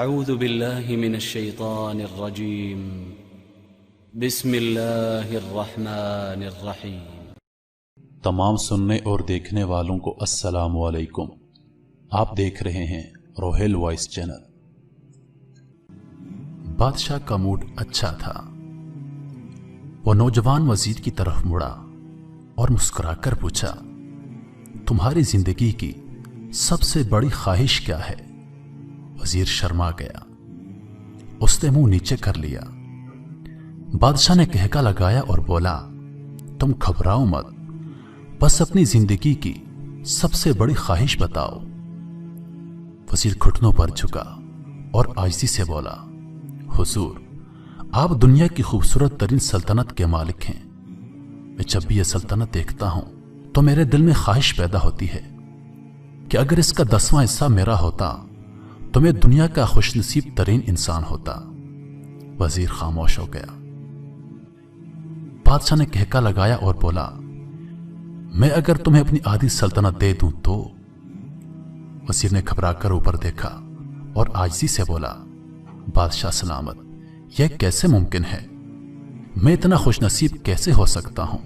اعوذ باللہ من الشیطان الرجیم بسم اللہ الرحمن الرحیم۔ تمام سننے اور دیکھنے والوں کو السلام علیکم۔ آپ دیکھ رہے ہیں روہیل وائس چینل۔ بادشاہ کا موڈ اچھا تھا۔ وہ نوجوان وزیر کی طرف مڑا اور مسکرا کر پوچھا، تمہاری زندگی کی سب سے بڑی خواہش کیا ہے؟ وزیر شرما گیا، اس نے منہ نیچے کر لیا۔ بادشاہ نے کہکا لگایا اور بولا، تم گھبراؤ مت، بس اپنی زندگی کی سب سے بڑی خواہش بتاؤ۔ وزیر گھٹنوں پر جھکا اور عاجزی سے بولا، حضور، آپ دنیا کی خوبصورت ترین سلطنت کے مالک ہیں۔ میں جب بھی یہ سلطنت دیکھتا ہوں تو میرے دل میں خواہش پیدا ہوتی ہے کہ اگر اس کا 10واں حصہ میرا ہوتا تو میں دنیا کا خوش نصیب ترین انسان ہوتا۔ وزیر خاموش ہو گیا۔ بادشاہ نے کہکا لگایا اور بولا، میں اگر تمہیں اپنی آدھی سلطنت دے دوں تو؟ وزیر نے گھبرا کر اوپر دیکھا اور عاجزی سے بولا، بادشاہ سلامت، یہ کیسے ممکن ہے؟ میں اتنا خوش نصیب کیسے ہو سکتا ہوں؟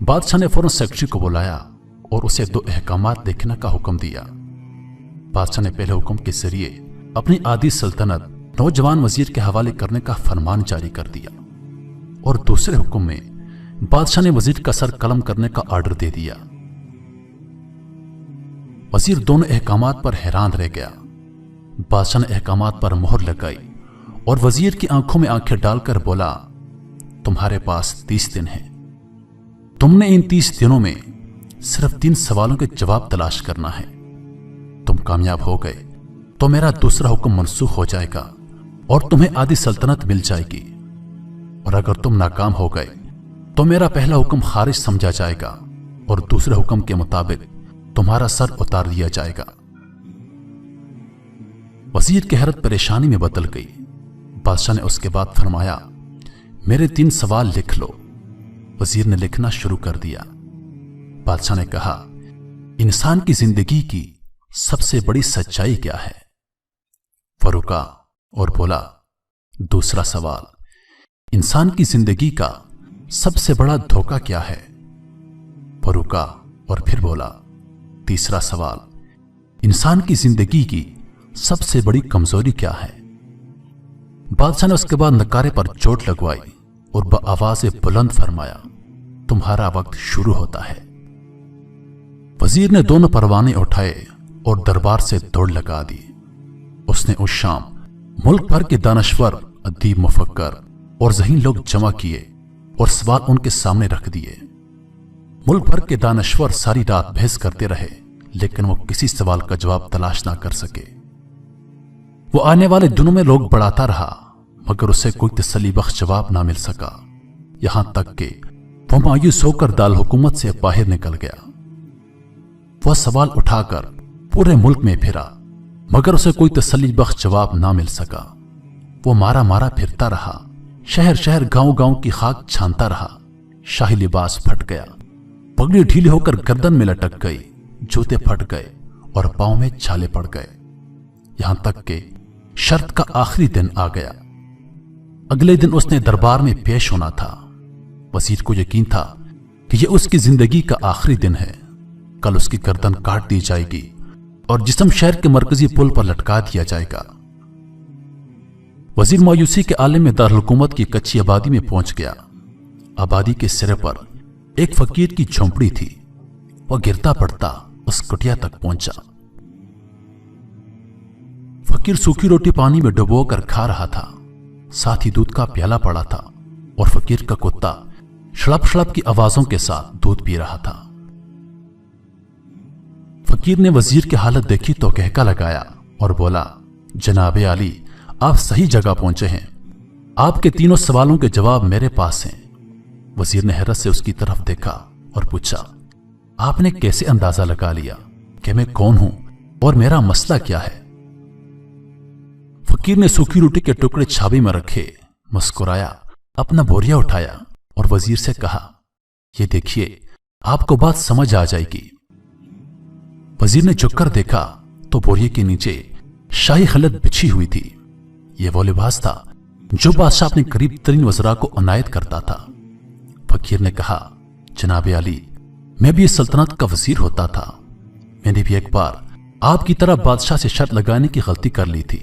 بادشاہ نے فوراً سیکرٹری کو بلایا اور اسے 2 احکامات لکھنے کا حکم دیا۔ بادشاہ نے پہلے حکم کے ذریعے اپنی آدھی سلطنت نوجوان وزیر کے حوالے کرنے کا فرمان جاری کر دیا، اور دوسرے حکم میں بادشاہ نے وزیر کا سر قلم کرنے کا آرڈر دے دیا۔ وزیر دونوں احکامات پر حیران رہ گیا۔ بادشاہ نے احکامات پر مہر لگائی اور وزیر کی آنکھوں میں آنکھیں ڈال کر بولا، تمہارے پاس 30 دن ہیں۔ تم نے ان 30 دنوں میں صرف 3 سوالوں کے جواب تلاش کرنا ہے۔ تم کامیاب ہو گئے تو میرا دوسرا حکم منسوخ ہو جائے گا اور تمہیں آدھی سلطنت مل جائے گی، اور اگر تم ناکام ہو گئے تو میرا پہلا حکم خارج سمجھا جائے گا اور دوسرے حکم کے مطابق تمہارا سر اتار دیا جائے گا۔ وزیر کی حیرت پریشانی میں بدل گئی۔ بادشاہ نے اس کے بعد فرمایا، میرے 3 سوال لکھ لو۔ وزیر نے لکھنا شروع کر دیا۔ بادشاہ نے کہا، انسان کی زندگی کی سب سے بڑی سچائی کیا ہے؟ وہ رکا اور بولا، دوسرا سوال، انسان کی زندگی کا سب سے بڑا دھوکہ کیا ہے؟ وہ رکا اور پھر بولا، تیسرا سوال، انسان کی زندگی کی سب سے بڑی کمزوری کیا ہے؟ بادشاہ نے اس کے بعد نکارے پر چوٹ لگوائی اور بآواز بلند فرمایا، تمہارا وقت شروع ہوتا ہے۔ وزیر نے دونوں پروانے اٹھائے اور دربار سے دوڑ لگا دی۔ اس نے اس شام ملک بھر کے دانشور، ادیب، مفکر اور ذہین لوگ جمع کیے اور سوال ان کے سامنے رکھ دیے۔ ملک بھر کے دانشور ساری رات بحث کرتے رہے، لیکن وہ کسی سوال کا جواب تلاش نہ کر سکے۔ وہ آنے والے دنوں میں لوگ بڑھاتا رہا، مگر اسے کوئی تسلی بخش جواب نہ مل سکا، یہاں تک کہ وہ مایوس ہو کر دارالحکومت سے باہر نکل گیا۔ وہ سوال اٹھا کر پورے ملک میں پھرا، مگر اسے کوئی تسلی بخش جواب نہ مل سکا۔ وہ مارا مارا پھرتا رہا، شہر شہر، گاؤں گاؤں کی خاک چھانتا رہا۔ شاہی لباس پھٹ گیا، پگڑی ڈھیلی ہو کر گردن میں لٹک گئی، جوتے پھٹ گئے اور پاؤں میں چھالے پڑ گئے، یہاں تک کہ شرط کا آخری دن آ گیا۔ اگلے دن اس نے دربار میں پیش ہونا تھا۔ وزیر کو یقین تھا کہ یہ اس کی زندگی کا آخری دن ہے۔ کل اس کی گردن کاٹ دی جائے گی اور جسم شہر کے مرکزی پل پر لٹکا دیا جائے گا۔ وزیر مایوسی کے عالم میں دارالحکومت کی کچی آبادی میں پہنچ گیا۔ آبادی کے سرے پر ایک فقیر کی جھونپڑی تھی۔ وہ گرتا پڑتا اس کٹیا تک پہنچا۔ فقیر سوکھی روٹی پانی میں ڈبو کر کھا رہا تھا، ساتھ ہی دودھ کا پیالہ پڑا تھا، اور فقیر کا کتا شڑپ شڑپ کی آوازوں کے ساتھ دودھ پی رہا تھا۔ فقیر نے وزیر کی حالت دیکھی تو کہکا لگایا اور بولا، جناب عالی، آپ صحیح جگہ پہنچے ہیں۔ آپ کے 3 سوالوں کے جواب میرے پاس ہیں۔ وزیر نے حیرت سے اس کی طرف دیکھا اور پوچھا، آپ نے کیسے اندازہ لگا لیا کہ میں کون ہوں اور میرا مسئلہ کیا ہے؟ فقیر نے سوکھی روٹی کے ٹکڑے چھابی میں رکھے، مسکرایا، اپنا بوریا اٹھایا اور وزیر سے کہا، یہ دیکھیے، آپ کو بات سمجھ آ جائے گی۔ وزیر نے جھک کر دیکھا تو بوریے کے نیچے शाही खलत बिछी हुई थी। यह वो लिबास था जो बादशाह अपने करीब तरीन वज़रा को अनायत करता था। फकीर ने कहा, जनाब अली, मैं भी इस सल्तनत का वजीर होता था। मैंने भी एक बार आपकी तरह बादशाह से शर्त लगाने की गलती कर ली थी।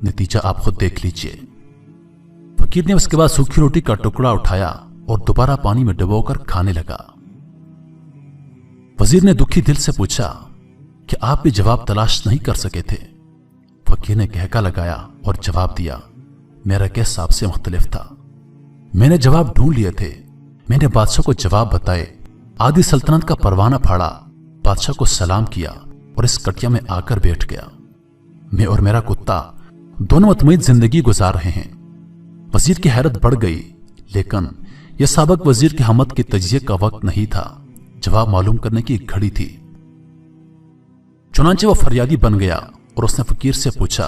नतीजा आप खुद देख लीजिए। फकीर ने उसके बाद सूखी रोटी का टुकड़ा उठाया और दोबारा पानी में डुबोकर खाने लगा। वजीर ने दुखी दिल से पूछा कि आप भी जवाब तलाश नहीं कर सके थे। फकीर ने कहका लगाया और जवाब दिया, मेरा केस आपसे मुख्तलिफ था। मैंने जवाब ढूंढ लिए थे। मैंने बादशाह को जवाब बताए, आदि सल्तनत का परवाना फाड़ा, बादशाह को सलाम किया और इस कटिया में आकर बैठ गया। मैं और मेरा कुत्ता दोनों मुतमईन जिंदगी गुजार रहे हैं। वजीर की हैरत बढ़ गई, लेकिन यह साबक वजीर की हमत के तजिए का वक्त नहीं था। जवाब मालूम करने की एक घड़ी थी। चुनांचे वो फरियादी बन गया और उसने फकीर से पूछा,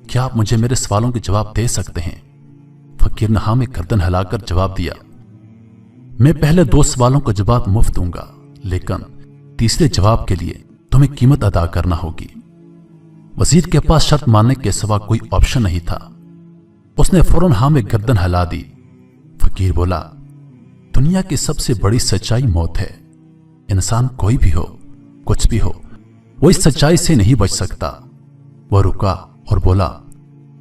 क्या आप मुझे मेरे सवालों के जवाब दे सकते हैं? फकीर ने हाँ में गर्दन हिलाकर जवाब दिया, मैं पहले 2 सवालों का जवाब मुफ्त दूंगा, लेकिन तीसरे जवाब के लिए तुम्हें कीमत अदा करना होगी। वजीर के पास शर्त मानने के सिवा कोई ऑप्शन नहीं था। उसने फौरन हाँ में गर्दन हिला दी। फकीर बोला, दुनिया की सबसे बड़ी सच्चाई मौत है। इंसान कोई भी हो, कुछ भी हो, वो इस सच्चाई से नहीं बच सकता। वह रुका और बोला,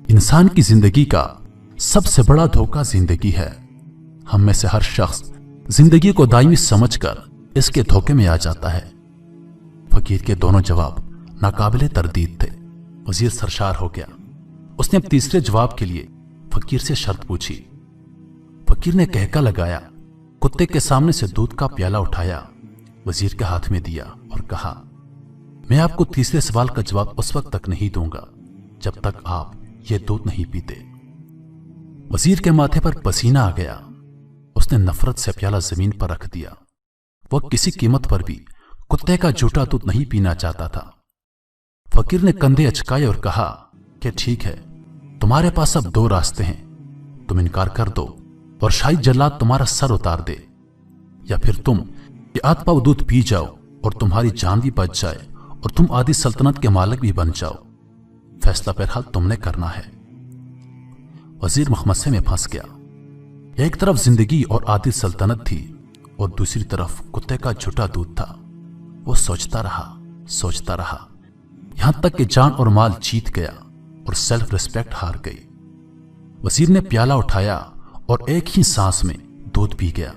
इंसान की जिंदगी का सबसे बड़ा धोखा जिंदगी है। हम में से हर शख्स जिंदगी को दायमी समझकर इसके धोखे में आ जाता है। फकीर के दोनों जवाब नाकाबिले तरदीद थे। वजीर सरशार हो गया। उसने अब तीसरे जवाब के लिए फकीर से शर्त पूछी। फकीर ने कहका लगाया, कुत्ते के सामने से दूध का प्याला उठाया, वजीर के हाथ में दिया और कहा, मैं आपको तीसरे सवाल का जवाब उस वक्त तक नहीं दूंगा जब तक आप ये दूध नहीं पीते। वजीर के माथे पर पसीना आ गया। उसने नफरत से प्याला जमीन पर रख दिया। वह किसी कीमत पर भी कुत्ते का झूठा दूध नहीं पीना चाहता था। फकीर ने कंधे अचकाए और कहा कि ठीक है, तुम्हारे पास अब 2 रास्ते हैं। तुम इनकार कर दो और शाही जल्लाद तुम्हारा सर उतार दे, या फिर तुम ये आधपाव दूध पी जाओ और तुम्हारी जान भी बच जाए और तुम आदि सल्तनत के मालिक भी बन जाओ। फैसला बहरहाल तुमने करना है। वजीर मखमसे में फंस गया। एक तरफ जिंदगी और आदि सल्तनत थी और दूसरी तरफ कुत्ते का झूठा दूध था। वो सोचता रहा, यहां तक कि जान और माल जीत गया और सेल्फ रिस्पेक्ट हार गई। वजीर ने प्याला उठाया और एक ही सांस में दूध पी गया।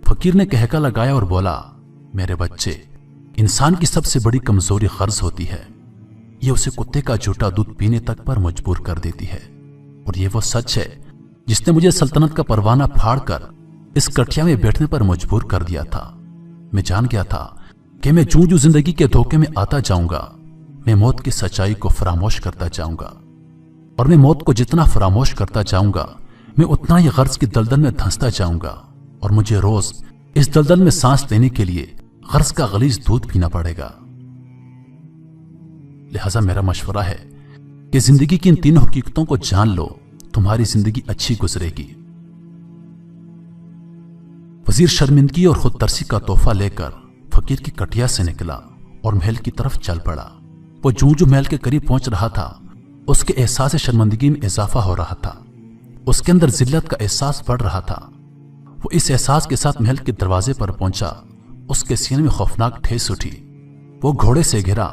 फकीर ने कहका लगाया और बोला, मेरे बच्चे, इंसान की सबसे बड़ी कमजोरी कर्ज होती है। यह उसे कुत्ते का झूठा दूध पीने तक पर मजबूर कर देती है। और यह वो सच है जिसने मुझे सल्तनत का परवाना फाड़कर इस कठिया में बैठने पर मजबूर कर दिया था। मैं जान गया था कि मैं जूं जिंदगी के धोखे में आता जाऊंगा, मैं मौत की सच्चाई को फरामोश करता जाऊंगा। और मैं मौत को जितना फरामोश करता जाऊंगा, मैं उतना ही गर्ज की दलदल में धंसता जाऊंगा। और मुझे रोज इस दलदल में सांस लेने के लिए गर्ज का गलीज दूध पीना पड़ेगा। लिहाजा मेरा मशवरा है कि जिंदगी की इन 3 हकीकतों को जान लो, तुम्हारी जिंदगी अच्छी गुजरेगी। वजीर शर्मिंदगी और खुदतरसी का तोहफा लेकर फकीर की कटिया से निकला और महल की तरफ चल पड़ा। वो जूं महल के करीब पहुंच रहा था, उसके एहसास शर्मिंदगी में इजाफा हो रहा था। उसके अंदर जिल्लत का एहसास बढ़ रहा था। वो इस एहसास के साथ महल के दरवाजे पर पहुंचा। उसके सीने में खौफनाक ठेस उठी। वो घोड़े से गिरा,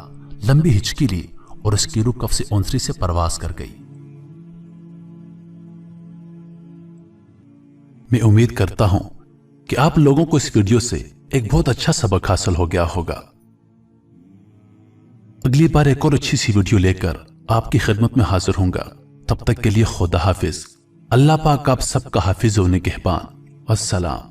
लंबी हिचकी ली और उसकी रूह कफ से ओंसरी से परवास कर गई। मैं उम्मीद करता हूं कि आप लोगों को इस वीडियो से एक बहुत अच्छा सबक हासिल हो गया होगा। अगली बार एक और अच्छी सी वीडियो लेकर आपकी खिदमत में हाजिर होऊंगा। तब तक के लिए खुदा हाफिज। अल्लाह पाक आप सबका हाफिज व निगहबान। अस्सलाम।